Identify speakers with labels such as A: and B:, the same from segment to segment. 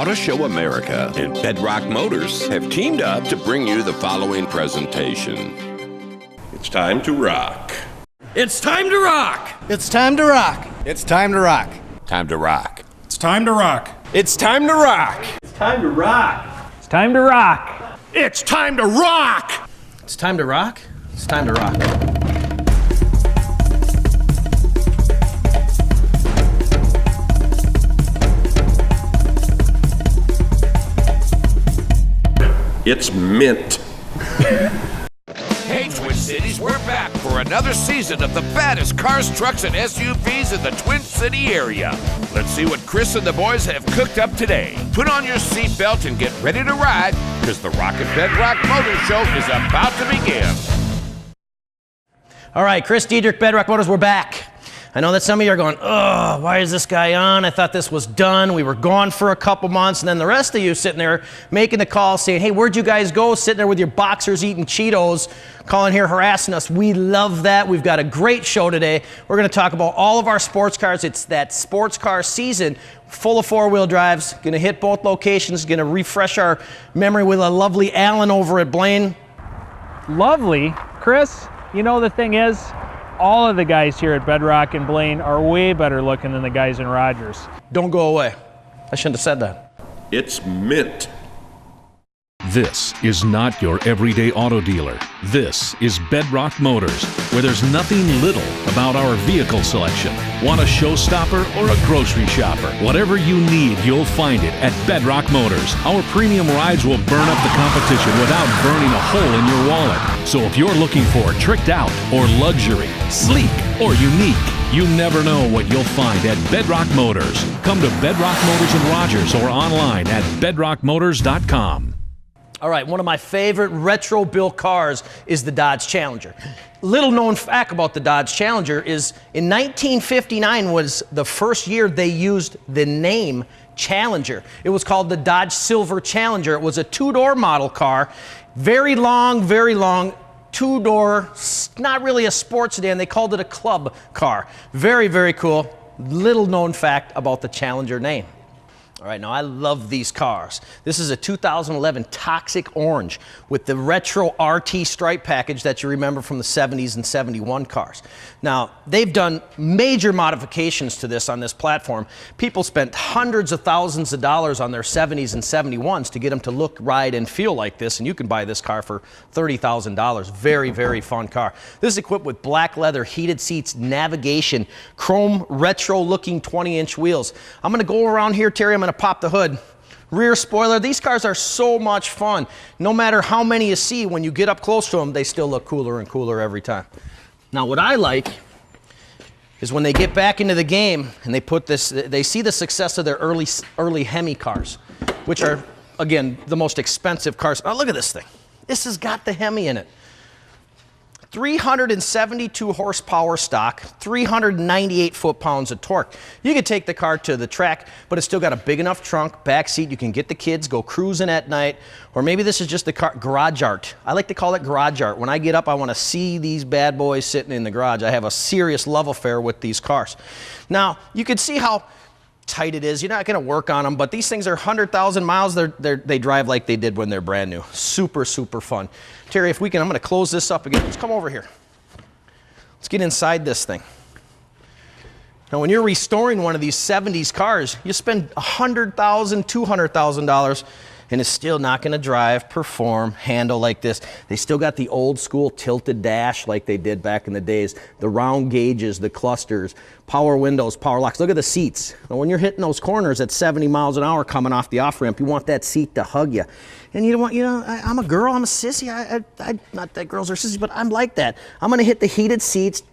A: Auto Show America and Bedrock Motors have teamed up to bring you the following presentation. It's time to rock.
B: It's time to rock.
C: It's time to rock. It's time to rock.
A: Time to rock.
B: It's time to rock.
C: It's time to rock.
B: It's time to rock.
D: It's time to rock.
B: It's time to rock.
C: It's time to rock. It's time to rock.
A: It's mint.
E: Hey, Twin Cities, we're back for another season of the baddest cars, trucks, and SUVs in the Twin City area. Let's see what Chris and the boys have cooked up today. Put on your seatbelt and get ready to ride, because the Rockin' Bedrock Motors Show is about to begin.
C: All right, Chris Diedrich, Bedrock Motors, we're back. I know that some of you are going, oh, why is this guy on? I thought this was done. We were gone for a couple months. And then the rest of you sitting there making the call saying, hey, where'd you guys go? Sitting there with your boxers eating Cheetos, calling here harassing us. We love that. We've got a great show today. We're going to talk about all of our sports cars. It's that sports car season full of four-wheel drives. Going to hit both locations. Going to refresh our memory with a lovely Alan over at Blaine.
D: Lovely. Chris, you know the thing is, all of the guys here at Bedrock and Blaine are way better looking than the guys in Rogers.
C: Don't go away. I shouldn't have said that.
A: It's mint.
F: This is not your everyday auto dealer. This is Bedrock Motors, where there's nothing little about our vehicle selection. Want a showstopper or a grocery shopper? Whatever you need, you'll find it at Bedrock Motors. Our premium rides will burn up the competition without burning a hole in your wallet. So if you're looking for tricked out or luxury, sleek or unique, you never know what you'll find at Bedrock Motors. Come to Bedrock Motors in Rogers or online at bedrockmotors.com.
C: All right, one of my favorite retro built cars is the Dodge Challenger. Little known fact about the Dodge Challenger is in 1959 was the first year they used the name Challenger. It was called the Dodge Silver Challenger. It was a two-door model car, very long, two-door, not really a sports sedan. They called it a club car. Very, very cool. Little known fact about the Challenger name. All right, now I love these cars. This is a 2011 Toxic Orange with the retro RT stripe package that you remember from the 70s and 71 cars. Now, they've done major modifications to this on this platform. People spent hundreds of thousands of dollars on their 70s and 71s to get them to look, ride, and feel like this, and you can buy this car for $30,000. Very, very fun car. This is equipped with black leather, heated seats, navigation, chrome retro-looking 20-inch wheels. I'm going to go around here, Terry. I'm going to pop the hood. Rear spoiler. These cars are so much fun. No matter how many you see, when you get up close to them, they still look cooler and cooler every time. Now, what I like is when they get back into the game and they put this, they see the success of their early Hemi cars, which are, again, the most expensive cars. Oh, look at this thing. This has got the Hemi in it. 372 horsepower stock, 398 foot-pounds of torque. You could take the car to the track, but it's still got a big enough trunk, back seat. You can get the kids, go cruising at night, or maybe this is just the car, garage art. I like to call it garage art. When I get up, I want to see these bad boys sitting in the garage. I have a serious love affair with these cars. Now, you can see how tight it is. You're not going to work on them, but these things are 100,000 miles. They drive like they did when they're brand new. Super, super fun. Terry, if we can, I'm going to close this up again. Let's come over here. Let's get inside this thing. Now, when you're restoring one of these 70s cars, you spend $100,000, $200,000, and it's still not going to drive, perform, handle like this. They still got the old school tilted dash like they did back in the days, the round gauges, the clusters, power windows, power locks. Look at the seats. Now, when you're hitting those corners at 70 miles an hour coming off the off-ramp, you want that seat to hug you. And you don't want, I'm a girl, I'm a sissy. Not that girls are sissies, but I'm like that. I'm going to hit the heated seats,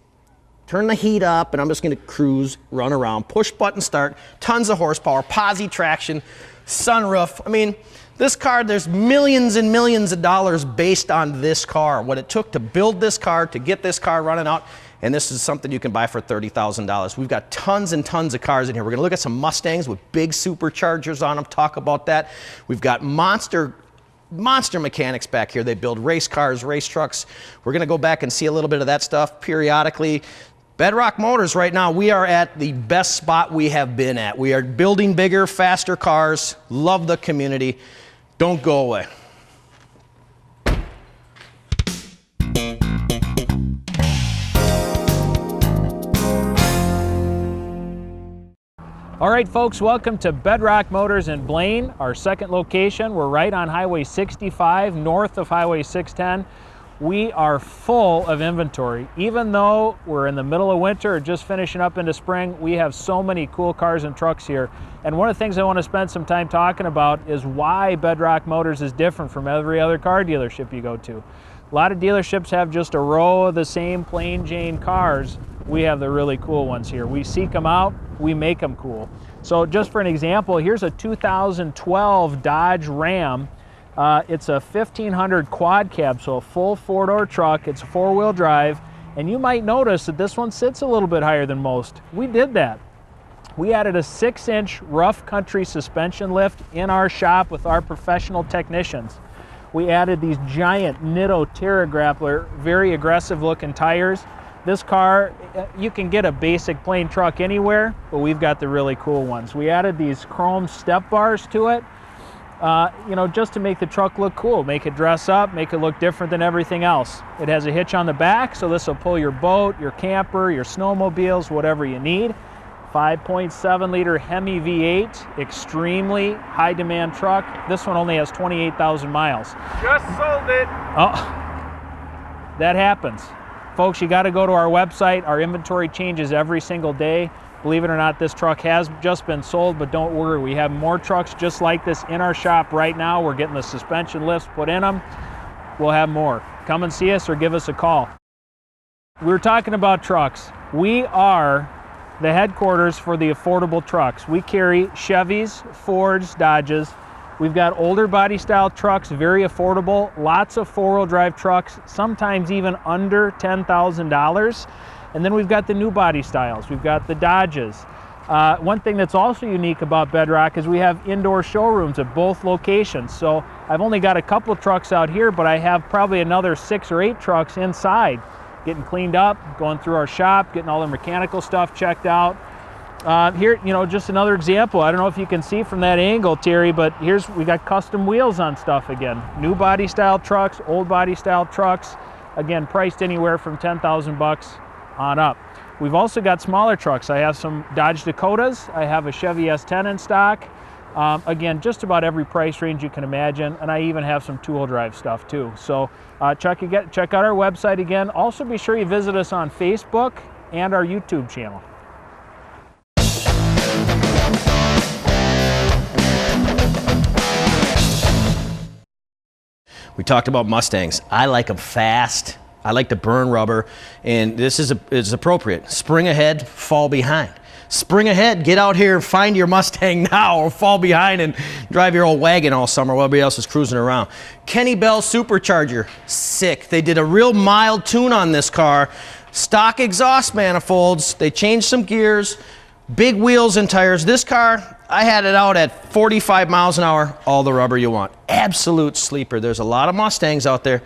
C: turn the heat up, and I'm just going to cruise, run around, push button start, tons of horsepower, posi traction, sunroof. I mean, this car, there's millions and millions of dollars based on this car, what it took to build this car, to get this car running out, and this is something you can buy for $30,000. We've got tons and tons of cars in here. We're going to look at some Mustangs with big superchargers on them, talk about that. We've got monster mechanics back here. They build race cars, race trucks. We're going to go back and see a little bit of that stuff periodically. Bedrock Motors right now, we are at the best spot we have been at. We are building bigger, faster cars. Love the community. Don't go away.
D: All right, folks, welcome to Bedrock Motors in Blaine, our second location. We're right on Highway 65, north of Highway 610. We are full of inventory. Even though we're in the middle of winter or just finishing up into spring, we have so many cool cars and trucks here. And one of the things I want to spend some time talking about is why Bedrock Motors is different from every other car dealership you go to. A lot of dealerships have just a row of the same plain Jane cars. We have the really cool ones here. We seek them out, we make them cool. So just for an example, here's a 2012 Dodge Ram. It's a 1500 quad cab, so a full four-door truck. It's a four-wheel drive, and you might notice that this one sits a little bit higher than most. We did that. We added a 6-inch rough country suspension lift in our shop with our professional technicians. We added these giant Nitto Terra Grappler, very aggressive looking tires. This car, you can get a basic plain truck anywhere, but we've got the really cool ones. We added these chrome step bars to it. You know, just to make the truck look cool, make it dress up, make it look different than everything else. It has a hitch on the back, so this will pull your boat, your camper, your snowmobiles, whatever you need. 5.7 liter Hemi V8, extremely high demand truck. This one only has 28,000 miles.
B: Just sold it.
D: Oh, that happens. Folks, you got to go to our website. Our inventory changes every single day. Believe it or not, this truck has just been sold, but don't worry. We have more trucks just like this in our shop right now. We're getting the suspension lifts put in them. We'll have more. Come and see us or give us a call. We were talking about trucks. We are the headquarters for the affordable trucks. We carry Chevys, Fords, Dodges. We've got older body style trucks, very affordable. Lots of four-wheel drive trucks, sometimes even under $10,000. And then we've got the new body styles. We've got the Dodges. One thing that's also unique about Bedrock is we have indoor showrooms at both locations. So I've only got a couple trucks out here, but I have probably another 6 or 8 trucks inside, getting cleaned up, going through our shop, getting all the mechanical stuff checked out. Here, you know, just another example. I don't know if you can see from that angle, Terry, but we got custom wheels on stuff again. New body style trucks, old body style trucks. Again, priced anywhere from 10,000 bucks on up. We've also got smaller trucks. I have some Dodge Dakotas. I have a Chevy S10 in stock. Again, just about every price range you can imagine, and I even have some two-wheel drive stuff too. So check out our website again. Also be sure you visit us on Facebook and our YouTube channel.
C: We talked about Mustangs. I like them fast. I like to burn rubber, and this is appropriate. Spring ahead, fall behind. Spring ahead, get out here and find your Mustang now, or fall behind and drive your old wagon all summer while everybody else is cruising around. Kenny Bell Supercharger, sick. They did a real mild tune on this car. Stock exhaust manifolds, they changed some gears, big wheels and tires. This car, I had it out at 45 miles an hour, all the rubber you want. Absolute sleeper. There's a lot of Mustangs out there,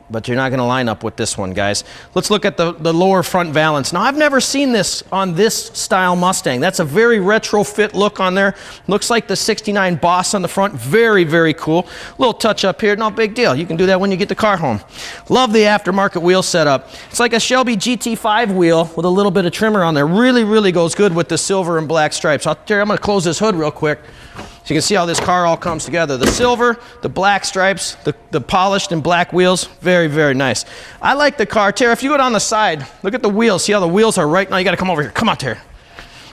C: but you're not going to line up with this one, guys. Let's look at the lower front valance. Now, I've never seen this on this style Mustang. That's a very retrofit look on there. Looks like the 69 Boss on the front. Very, very cool. Little touch up here, no big deal. You can do that when you get the car home. Love the aftermarket wheel setup. It's like a Shelby GT5 wheel with a little bit of trimmer on there. Really, really goes good with the silver and black stripes. Terry, I'm going to close this hood real quick, so you can see how this car all comes together. The silver, the black stripes, the polished and black wheels, very, very nice. I like the car. Terry, if you go down the side, look at the wheels. See how the wheels are right now? You got to come over here. Come on, Terry.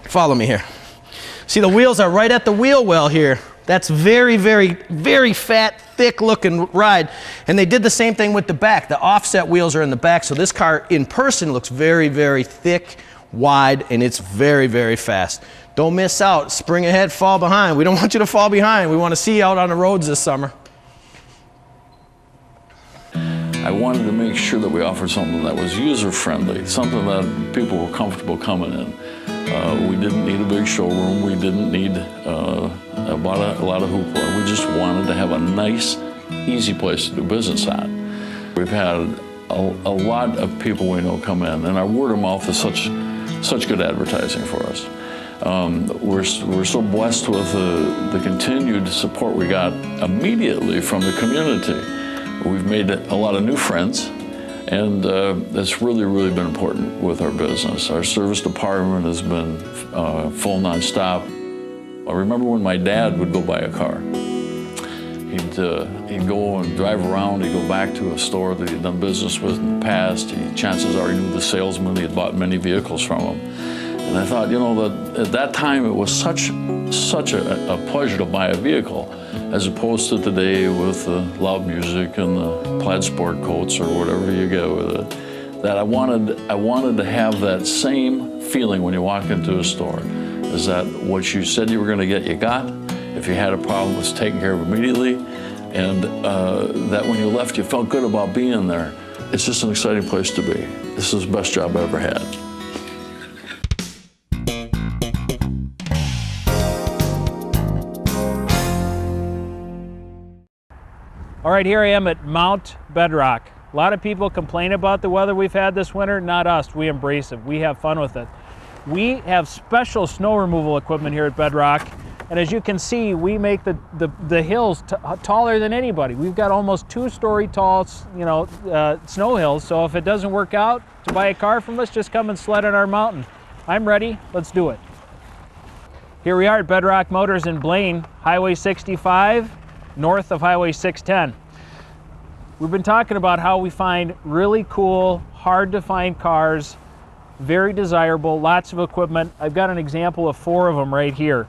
C: Follow me here. See, the wheels are right at the wheel well here. That's very, very, very fat, thick looking ride. And they did the same thing with the back. The offset wheels are in the back, so this car in person looks very, very thick, wide, and it's very, very fast. Don't miss out. Spring ahead, fall behind. We don't want you to fall behind. We want to see you out on the roads this summer.
G: I wanted to make sure that we offered something that was user-friendly, something that people were comfortable coming in. We didn't need a big showroom. We didn't need a lot of hoopla. We just wanted to have a nice, easy place to do business at. We've had a lot of people we know come in, and our word of mouth is such good advertising for us. We're so blessed with the continued support we got immediately from the community. We've made a lot of new friends, and that's really been important with our business. Our service department has been full nonstop. I remember when my dad would go buy a car. He'd go and drive around, he'd go back to a store that he'd done business with in the past. Chances are he knew the salesman, he had bought many vehicles from him. And I thought, you know, that at that time it was such a pleasure to buy a vehicle, as opposed to today with the loud music and the plaid sport coats or whatever you get with it. That I wanted to have that same feeling when you walk into a store, is that what you said you were going to get, you got. If you had a problem, it was taken care of immediately, and that when you left, you felt good about being there. It's just an exciting place to be. This is the best job I ever had.
D: All right, here I am at Mount Bedrock. A lot of people complain about the weather we've had this winter. Not us. We embrace it. We have fun with it. We have special snow removal equipment here at Bedrock. And as you can see, we make the hills taller than anybody. We've got almost 2-story tall, snow hills. So if it doesn't work out to buy a car from us, just come and sled on our mountain. I'm ready. Let's do it. Here we are at Bedrock Motors in Blaine, Highway 65, north of Highway 610. We've been talking about how we find really cool, hard to find cars, very desirable, lots of equipment. I've got an example of 4 of them right here.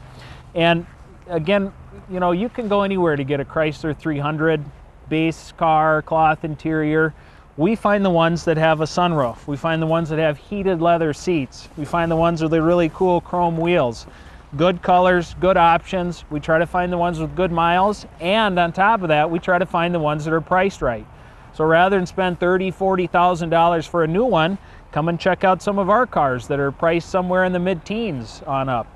D: And again, you know, you can go anywhere to get a Chrysler 300, base car, cloth interior. We find the ones that have a sunroof. We find the ones that have heated leather seats. We find the ones with the really cool chrome wheels. Good colors, good options. We try to find the ones with good miles. And on top of that, we try to find the ones that are priced right. So rather than spend $30,000, $40,000 for a new one, come and check out some of our cars that are priced somewhere in the mid-teens on up.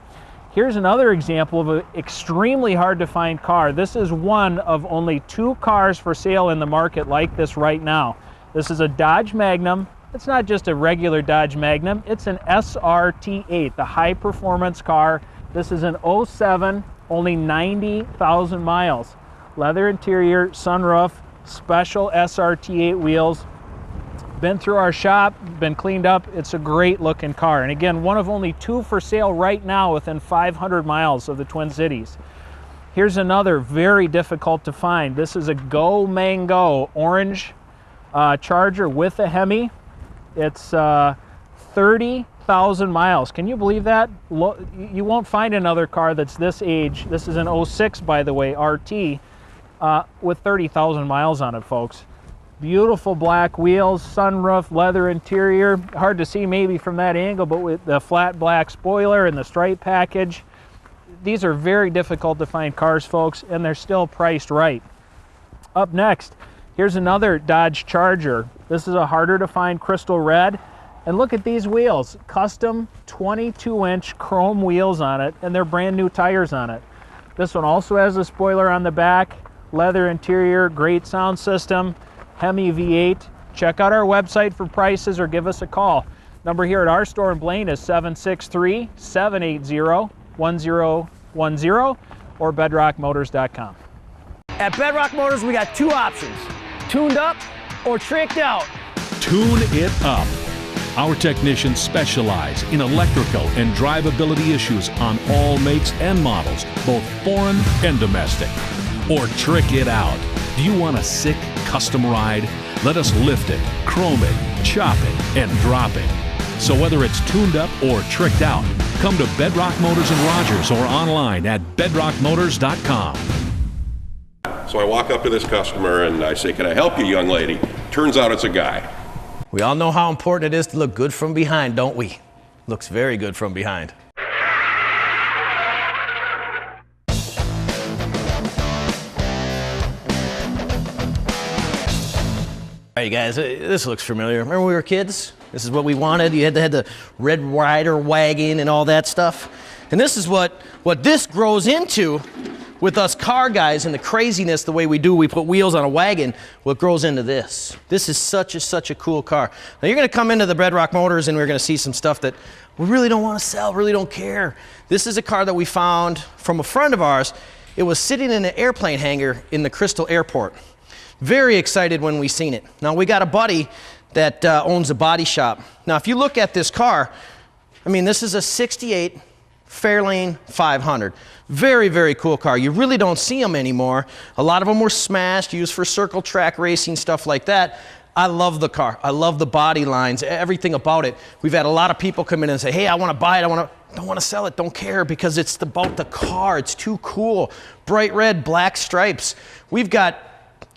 D: Here's another example of an extremely hard to find car. This is one of only 2 cars for sale in the market like this right now. This is a Dodge Magnum. It's not just a regular Dodge Magnum, it's an SRT8, the high performance car. This is an 07, only 90,000 miles. Leather interior, sunroof, special SRT8 wheels. Been through our shop, been cleaned up. It's a great looking car. And again, one of only 2 for sale right now within 500 miles of the Twin Cities. Here's another very difficult to find. This is a Go Mango orange Charger with a Hemi. It's 30,000 miles. Can you believe that? You won't find another car that's this age. This is an 06, by the way, RT, with 30,000 miles on it, folks. Beautiful black wheels, sunroof, leather interior. Hard to see maybe from that angle, but with the flat black spoiler and the stripe package. These are very difficult to find cars, folks, and they're still priced right. Up next, here's another Dodge Charger. This is a harder to find crystal red. And look at these wheels, custom 22-inch chrome wheels on it, and they're brand new tires on it. This one also has a spoiler on the back, leather interior, great sound system. Hemi V8. Check out our website for prices or give us a call. Number here at our store in Blaine is 763-780-1010 or bedrockmotors.com.
C: At Bedrock Motors, we got 2 options: tuned up or tricked out.
F: Tune it up. Our technicians specialize in electrical and drivability issues on all makes and models, both foreign and domestic. Or trick it out. Do you want a sick custom ride? Let us lift it, chrome it, chop it, and drop it. So whether it's tuned up or tricked out, come to Bedrock Motors in Rogers or online at bedrockmotors.com.
A: So I walk up to this customer and I say, "Can I help you, young lady?" Turns out it's a guy.
C: We all know how important it is to look good from behind, don't we? Looks very good from behind. All right, guys, this looks familiar. Remember when we were kids? This is what we wanted. You had the Red Ryder wagon and all that stuff. And this is what this grows into with us car guys and the craziness the way we do, we put wheels on a wagon, what grows into this. This is such a cool car. Now you're gonna come into the Bedrock Motors and we're gonna see some stuff that we really don't wanna sell, really don't care. This is a car that we found from a friend of ours. It was sitting in an airplane hangar in the Crystal Airport. Very excited when we seen it. Now we got a buddy that owns a body shop. Now if you look at this car, I mean, this is a 68 Fairlane 500. Very cool car. You really don't see them anymore. A lot of them were smashed, used for circle track racing, stuff like that. I love the car. I love the body lines, everything about it. We've had a lot of people come in and say, hey, I want to buy it. Don't want to sell it. Don't care, because it's about the car. It's too cool. Bright red, black stripes. We've got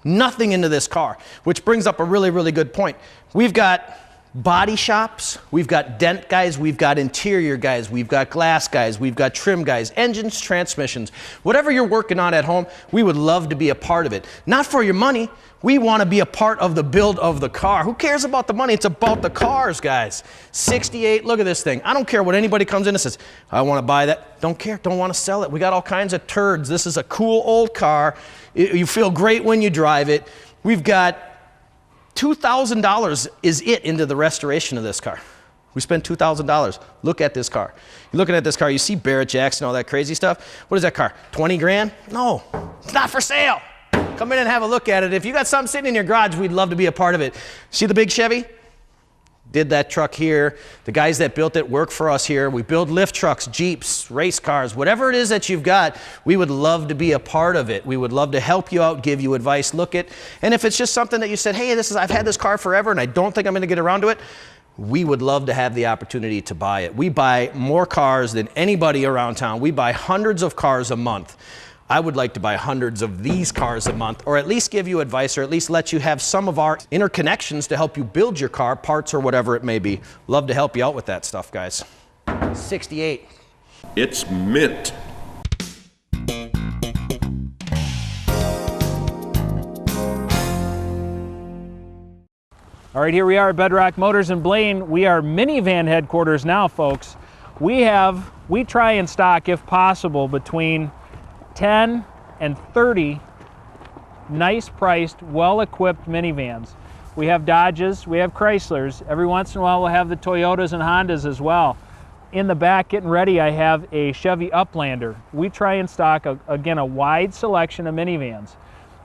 C: nothing into this car, which brings up a really good point. We've got body shops, we've got dent guys, we've got interior guys, we've got glass guys, we've got trim guys, engines, transmissions. Whatever you're working on at home, we would love to be a part of it. Not for your money. We want to be a part of the build of the car. Who cares about the money? It's about the cars, guys. 68, look at this thing. I don't care what anybody comes in and says, I want to buy that. Don't care, don't want to sell it. We got all kinds of turds. This is a cool old car. You feel great when you drive it. We've got $2,000 is it into the restoration of this car. We spent $2,000. Look at this car. You're looking at this car, you see Barrett Jackson, all that crazy stuff. What is that car? 20 grand? No, it's not for sale. Come in and have a look at it. If you got something sitting in your garage, we'd love to be a part of it. See the big Chevy? Did that truck here. The guys that built it work for us here. We build lift trucks, Jeeps, race cars, whatever it is that you've got, we would love to be a part of it. We would love to help you out, give you advice, look at, and if it's just something that you said, hey, I've had this car forever and I don't think I'm gonna get around to it, we would love to have the opportunity to buy it. We buy more cars than anybody around town. We buy hundreds of cars a month. I would like to buy hundreds of these cars a month, or at least give you advice, or at least let you have some of our interconnections to help you build your car, parts or whatever it may be. Love to help you out with that stuff, guys. 68.
A: It's mint.
D: All right, here we are at Bedrock Motors in Blaine. We are minivan headquarters now, folks. We try and stock, if possible, between 10 and 30 nice priced, well-equipped minivans. We have Dodges, we have Chryslers. Every once in a while we'll have the Toyotas and Hondas as well. In the back, getting ready, I have a Chevy Uplander. We try and stock, again, a wide selection of minivans.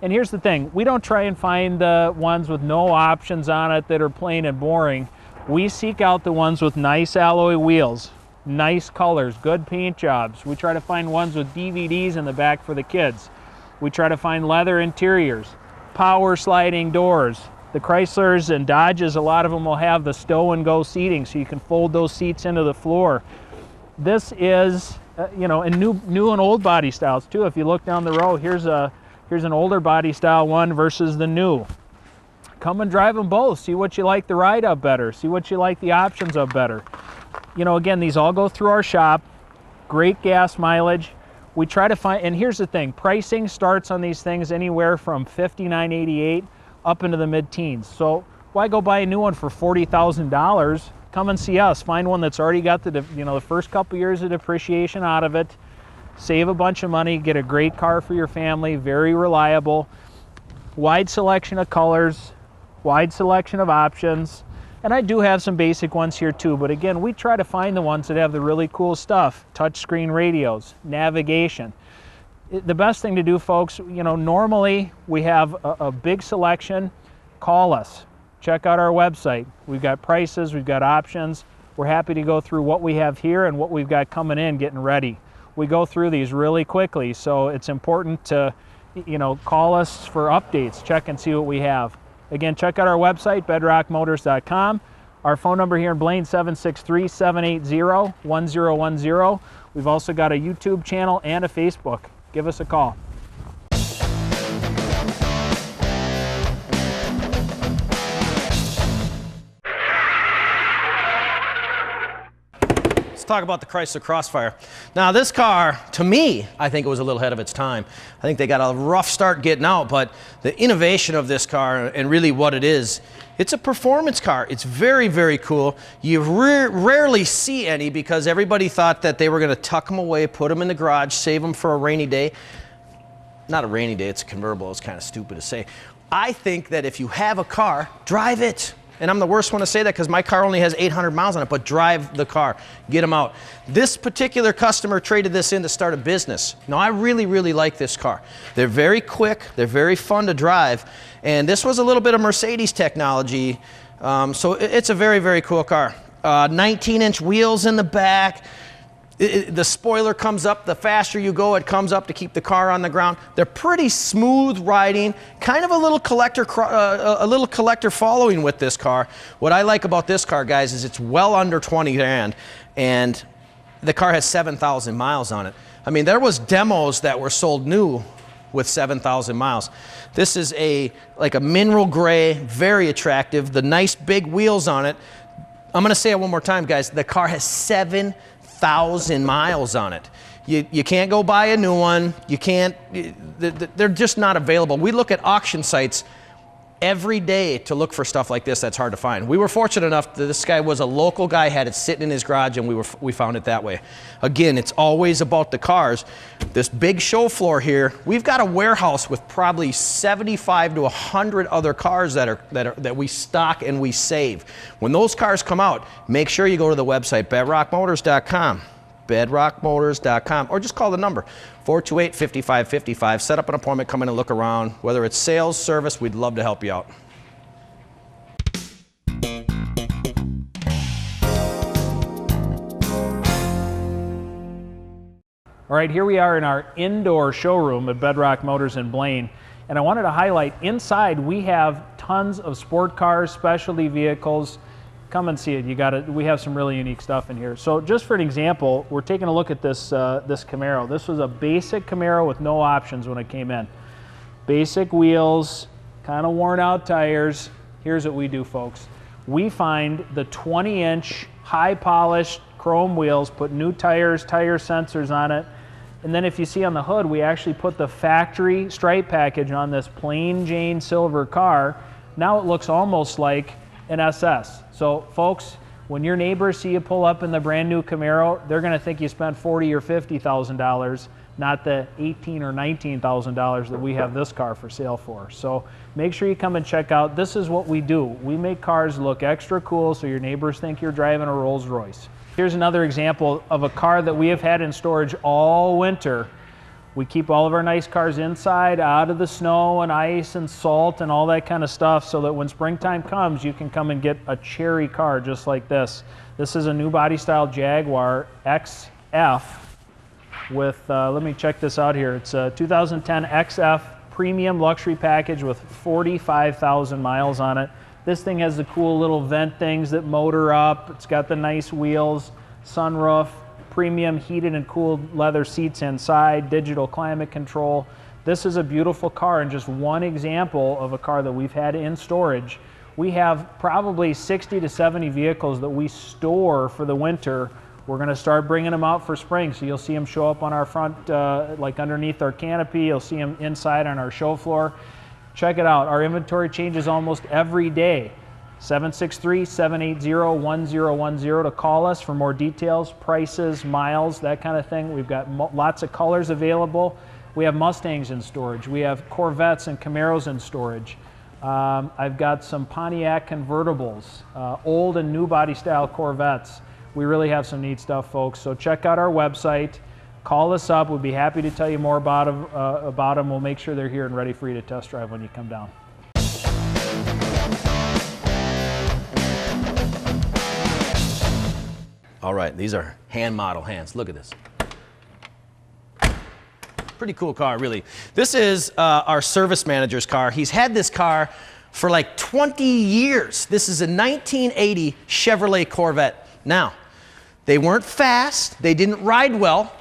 D: And here's the thing, we don't try and find the ones with no options on it that are plain and boring. We seek out the ones with nice alloy wheels, nice colors, good paint jobs. We try to find ones with DVDs in the back for the kids. We try to find leather interiors, power sliding doors. The Chryslers and Dodges, a lot of them will have the stow and go seating, so you can fold those seats into the floor. This is, in new and old body styles too. If you look down the row, here's an older body style one versus the new. Come and drive them both. See what you like the ride of better. See what you like the options of better. Again, these all go through our shop. Great gas mileage. We try to find, and here's the thing, pricing starts on these things anywhere from $59.88 up into the mid-teens. So why go buy a new one for $40,000? Come and see us. Find one that's already got the first couple years of depreciation out of it. Save a bunch of money, get a great car for your family, very reliable. Wide selection of colors, wide selection of options. And I do have some basic ones here too, but again, we try to find the ones that have the really cool stuff. Touchscreen radios, navigation. The best thing to do, folks, normally we have a big selection. Call us, check out our website. We've got prices, we've got options. We're happy to go through what we have here and what we've got coming in, getting ready. We go through these really quickly, so it's important to, call us for updates, check and see what we have. Again, check out our website, bedrockmotors.com. Our phone number here in Blaine, 763-780-1010. We've also got a YouTube channel and a Facebook. Give us a call.
C: Let's talk about the Chrysler Crossfire. Now this car, to me, I think it was a little ahead of its time. I think they got a rough start getting out, but the innovation of this car and really what it is, it's a performance car. It's very cool. You rarely see any because everybody thought that they were going to tuck them away, put them in the garage, save them for a rainy day. not a rainy day, it's a convertible. It's kind of stupid to say. I think that if you have a car, drive it. And I'm the worst one to say that because my car only has 800 miles on it, but drive the car, get them out. This particular customer traded this in to start a business. Now, I really, really like this car. They're very quick, they're very fun to drive, and this was a little bit of Mercedes technology, so it's a very, very cool car. 19-inch wheels in the back. The spoiler comes up, the faster you go, it comes up to keep the car on the ground. They're pretty smooth riding, kind of a little collector following with this car. What I like about this car, guys, is it's well under 20 grand, and the car has 7,000 miles on it. I mean, there was demos that were sold new with 7,000 miles. This is like a mineral gray, very attractive, the nice big wheels on it. I'm gonna say it one more time, guys. The car has 7,000 miles on it. You can't go buy a new one. You can't, they're just not available. We look at auction sites every day to look for stuff like this that's hard to find. We were fortunate enough that this guy was a local guy, had it sitting in his garage, and we found it that way. Again, it's always about the cars. This big show floor here, we've got a warehouse with probably 75 to 100 other cars that we stock and we save. When those cars come out, make sure you go to the website, bedrockmotors.com. bedrockmotors.com, or just call the number 428-5555. Set up an appointment, come in and look around. Whether it's sales, service, we'd love to help you out.
D: All right, here we are in our indoor showroom at Bedrock Motors in Blaine, and I wanted to highlight inside we have tons of sport cars, specialty vehicles. Come and see it. We have some really unique stuff in here. So just for an example, we're taking a look at this this Camaro. This was a basic Camaro with no options when it came in. Basic wheels, kind of worn out tires. Here's what we do, folks. We find the 20-inch high polished chrome wheels, put new tires, tire sensors on it, and then if you see on the hood, we actually put the factory stripe package on this plain Jane silver car. Now it looks almost like an SS. So folks, when your neighbors see you pull up in the brand new Camaro, they're gonna think you spent $40,000 or $50,000, not the $18,000 or $19,000 that we have this car for sale for. So make sure you come and check out. This is what we do. We make cars look extra cool so your neighbors think you're driving a Rolls Royce. Here's another example of a car that we have had in storage all winter. We keep all of our nice cars inside, out of the snow and ice and salt and all that kind of stuff, so that when springtime comes, you can come and get a cherry car just like this. This is a new body style Jaguar XF with, let me check this out here. It's a 2010 XF premium luxury package with 45,000 miles on it. This thing has the cool little vent things that motor up. It's got the nice wheels, sunroof, premium heated and cooled leather seats inside, digital climate control. This is a beautiful car and just one example of a car that we've had in storage. We have probably 60 to 70 vehicles that we store for the winter. We're gonna start bringing them out for spring, so you'll see them show up on our front, like underneath our canopy. You'll see them inside on our show floor. Check it out, our inventory changes almost every day. 763-780-1010 to call us for more details, prices, miles, that kind of thing. We've got lots of colors available. We have Mustangs in storage. We have Corvettes and Camaros in storage. I've got some Pontiac convertibles, old and new body style Corvettes. We really have some neat stuff, folks. So check out our website. Call us up. We'll be happy to tell you more about them. We'll make sure they're here and ready for you to test drive when you come down.
C: All right, these are hand model hands. Look at this. Pretty cool car, really. This is our service manager's car. He's had this car for like 20 years. This is a 1980 Chevrolet Corvette. Now, they weren't fast, they didn't ride well,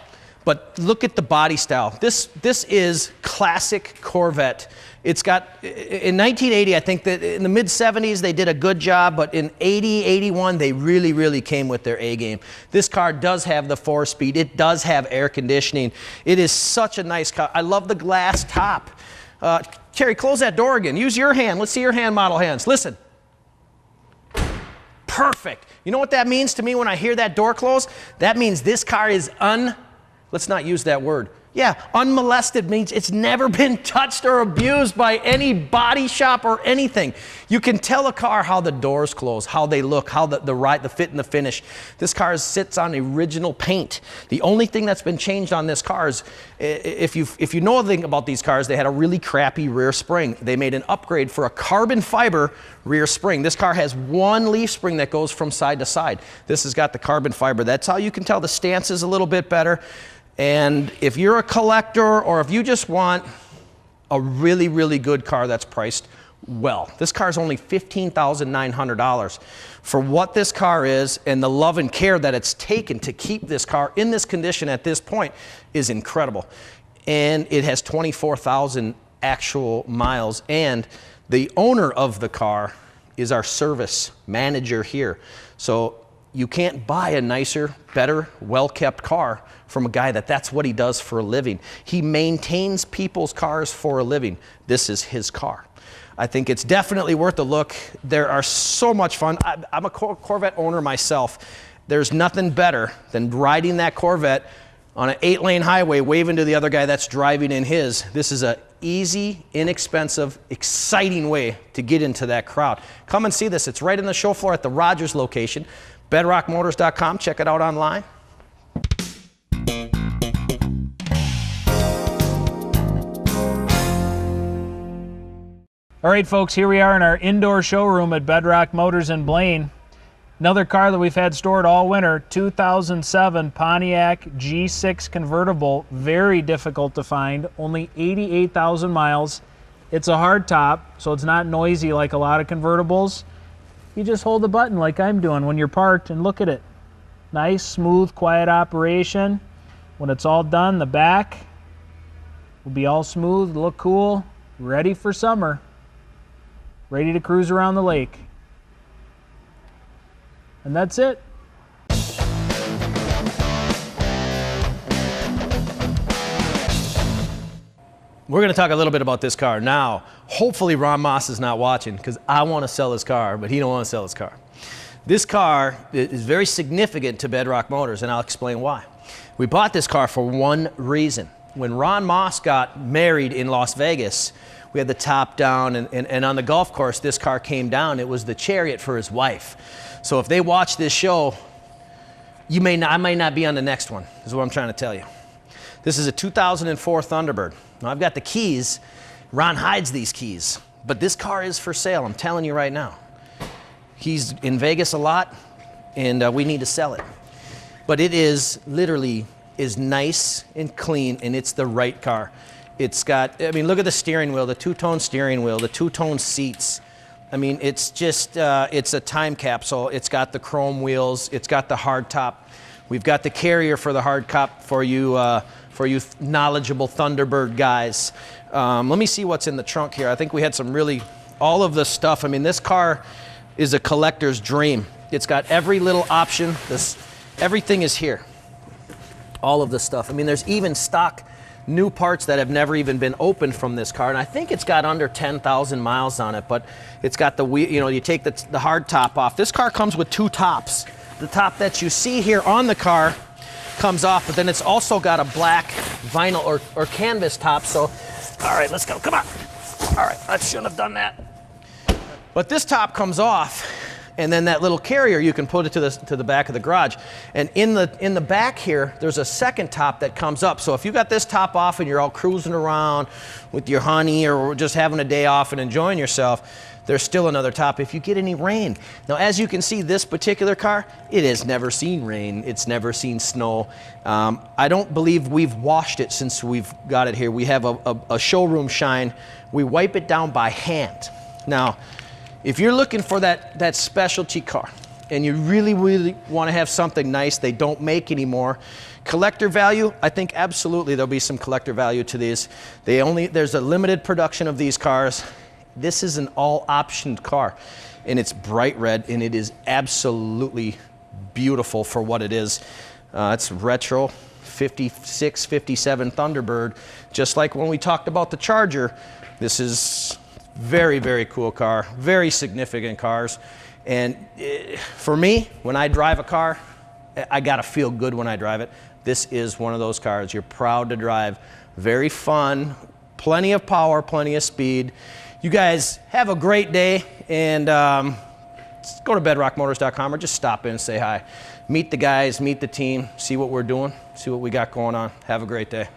C: but look at the body style. This is classic Corvette. It's got, in 1980, I think that in the mid 70s, they did a good job, but in 80, 81, they really, really came with their A game. This car does have the 4-speed. It does have air conditioning. It is such a nice car. I love the glass top. Carrie, close that door again. Use your hand. Let's see your hand model hands. Listen. Perfect. You know what that means to me when I hear that door close? That means this car is let's not use that word. Yeah, unmolested means it's never been touched or abused by any body shop or anything. You can tell a car how the doors close, how they look, how the fit and the finish. This car sits on original paint. The only thing that's been changed on this car is, if you know anything about these cars, they had a really crappy rear spring. They made an upgrade for a carbon fiber rear spring. This car has one leaf spring that goes from side to side. This has got the carbon fiber. That's how you can tell the stance is a little bit better. And if you're a collector, or if you just want a really, really good car that's priced well, this car is only $15,900. For what this car is, and the love and care that it's taken to keep this car in this condition at this point, is incredible. And it has 24,000 actual miles, and the owner of the car is our service manager here. So you can't buy a nicer, better, well-kept car from a guy that's what he does for a living. He maintains people's cars for a living. This is his car. I think it's definitely worth a look. There are so much fun. I'm a Corvette owner myself. There's nothing better than riding that Corvette on an 8-lane highway, waving to the other guy that's driving in his. This is an easy, inexpensive, exciting way to get into that crowd. Come and see this. It's right in the show floor at the Rogers location. BedrockMotors.com. Check it out online.
D: All right, folks, here we are in our indoor showroom at Bedrock Motors in Blaine. Another car that we've had stored all winter, 2007 Pontiac G6 convertible, very difficult to find, only 88,000 miles. It's a hard top, so it's not noisy like a lot of convertibles. You just hold the button like I'm doing when you're parked and look at it. Nice, smooth, quiet operation. When it's all done, the back will be all smooth, look cool, ready for summer. Ready to cruise around the lake. And that's it.
C: We're going to talk a little bit about this car. Now, hopefully Ron Moss is not watching, because I want to sell his car, but he don't want to sell his car. This car is very significant to Bedrock Motors, and I'll explain why. We bought this car for one reason. When Ron Moss got married in Las Vegas, we had the top down, and on the golf course, this car came down. It was the Chariot for his wife. So if they watch this show, I may not be on the next one, is what I'm trying to tell you. This is a 2004 Thunderbird. Now, I've got the keys. Ron hides these keys, but this car is for sale. I'm telling you right now. He's in Vegas a lot, and we need to sell it. But it is literally is nice and clean, and it's the right car. It's got, I mean, look at the steering wheel, the two-tone steering wheel, the two-tone seats. I mean, it's just, it's a time capsule. It's got the chrome wheels. It's got the hard top. We've got the carrier for the hard top for you knowledgeable Thunderbird guys. Let me see what's in the trunk here. I think we had some really, all of the stuff. I mean, this car is a collector's dream. It's got every little option. Everything is here. All of the stuff. I mean, there's even stock new parts that have never even been opened from this car, and I think it's got under 10,000 miles on it, but it's got the wheel, you know, you take the hard top off. This car comes with two tops. The top that you see here on the car comes off, but then it's also got a black vinyl or canvas top. So, all right, let's go, come on. All right, I shouldn't have done that. But this top comes off, and then that little carrier, you can put it to the back of the garage. And in the back here, there's a second top that comes up. So if you got this top off and you're all cruising around with your honey or just having a day off and enjoying yourself, there's still another top if you get any rain. Now, as you can see, this particular car, it has never seen rain. It's never seen snow. I don't believe we've washed it since we've got it here. We have a showroom shine. We wipe it down by hand. Now, if you're looking for that specialty car and you really, really want to have something nice they don't make anymore, collector value, I think absolutely there'll be some collector value to these. There's a limited production of these cars. This is an all-optioned car, and it's bright red, and it is absolutely beautiful for what it is. It's retro 56, 57 Thunderbird, just like when we talked about the Charger. This is very, very cool car, very significant cars. And for me, when I drive a car, I gotta feel good when I drive it. this is one of those cars you're proud to drive. Very fun, plenty of power, plenty of speed. You guys have a great day, and go to bedrockmotors.com or just stop in and say hi. Meet the guys, meet the team, see what we're doing, see what we got going on. Have a great day.